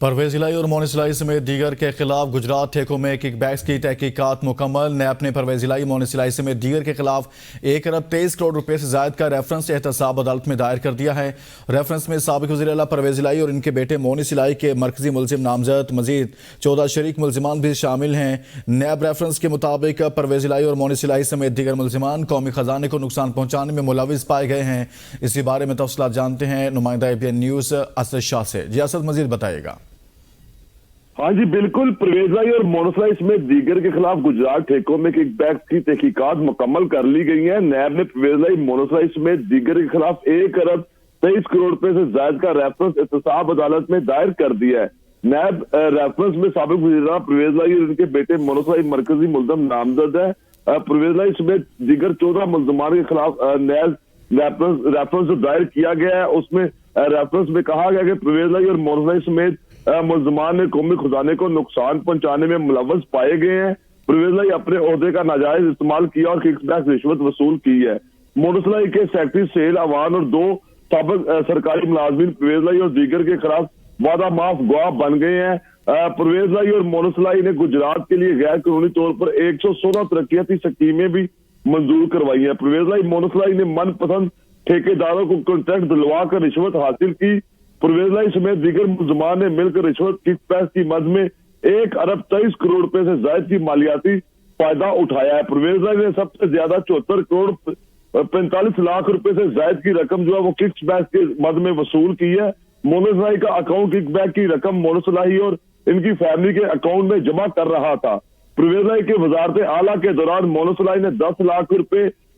پرویز الہی اور مونس الہی سمیت دیگر کے خلاف گجرات ٹھیکوں میں کک بیکس کی تحقیقات مکمل۔ نیب نے پرویز الہی، مونس الہی سمیت دیگر کے خلاف 1 ارب 23 کروڑ روپے سے زائد کا ریفرنس احتساب عدالت میں دائر کر دیا ہے۔ ریفرنس میں سابق وزیر اعلیٰ پرویز الہی اور ان کے بیٹے مونس الہی کے مرکزی ملزم نامزد مزید 14 شریک ملزمان بھی شامل ہیں۔ نیب ریفرنس کے مطابق پرویز الہی اور مونس الہی سمیت دیگر ملزمان قومی خزانے کو نقصان پہنچانے میں ملوث پائے گئے ہیں۔ اسی بارے میں تفصیلات جانتے ہیں نمائندہ ABN نیوز اسد شاہ سے۔ جی اسد، مزید بتائیے گا۔ ہاں جی بالکل، پرویز الہی اور مونس الہی سمیت دیگر کے خلاف گجرات ٹھیکوں میں کک بیکس کی تحقیقات مکمل کر لی گئی ہیں۔ نیب نے پرویز الہی، مونس الہی سمیت دیگر کے خلاف 1 ارب 23 کروڑ روپے سے زائد کا ریفرنس احتساب عدالت میں دائر کر دیا ہے۔ نیب ریفرنس میں سابق وزیر اعلیٰ پرویز الہی اور ان کے بیٹے مونس الہی مرکزی ملزم نامزد ہے۔ پرویز الہی سمیت دیگر 14 ملزمان کے خلاف نیب ریفرنس جو دائر کیا گیا ہے، اس میں ریفرنس میں کہا گیا کہ پرویز الہی اور مونس الہی سمیت ملزمان نے قومی خزانے کو نقصان پہنچانے میں ملوث پائے گئے ہیں۔ پرویز الہی اپنے عہدے کا ناجائز استعمال کیا اور کک بیک رشوت وصول کی ہے۔ مونس الہی کے سیکرٹری سہیل اوان اور 2 سابق سرکاری ملازمین پرویز الہی اور دیگر کے خلاف وعدہ معاف گواہ بن گئے ہیں۔ پرویز الہی اور مونس الہی نے گجرات کے لیے غیر قانونی طور پر 116 ترقیاتی سکیمیں بھی منظور کروائی ہیں۔ پرویز الہی، مونس الہی نے من پسند ٹھیکیداروں کو کانٹریکٹ دلوا کر رشوت حاصل کی۔ پرویز الہی سمیت دیگر ملزمان نے مل کر رشوت کک بیکس کی مد میں 1 ارب 23 کروڑ روپے سے زائد کی مالیاتی فائدہ اٹھایا ہے۔ پرویز الہی نے سب سے زیادہ 74 کروڑ 45 لاکھ روپے سے زائد کی رقم جو ہے وہ کک بیکس کے مد میں وصول کی ہے۔ مونس الہی کا اکاؤنٹ کک بیک کی رقم مونس الہی اور ان کی فیملی کے اکاؤنٹ میں جمع کر رہا تھا۔ پرویز الہی کے وزارت اعلیٰ کے دوران مونس الہی نے 10 لاکھ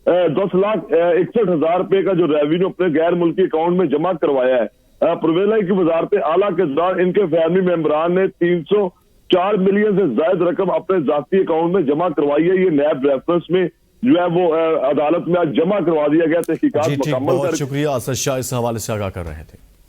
61 ہزار روپے کا جو ریونیو اپنے غیر ملکی اکاؤنٹ میں جمع کروایا ہے۔ پرویز الہی کی وزارت اعلیٰ کے دوران ان کے فیملی ممبران نے 304 ملین سے زائد رقم اپنے ذاتی اکاؤنٹ میں جمع کروائی ہے۔ یہ نیب ریفرنس میں جو ہے وہ عدالت میں جمع کروا دیا گیا، تحقیقات مکمل بہت شکریہ اسد شاہ، اس حوالے سے آگاہ کر رہے تھے۔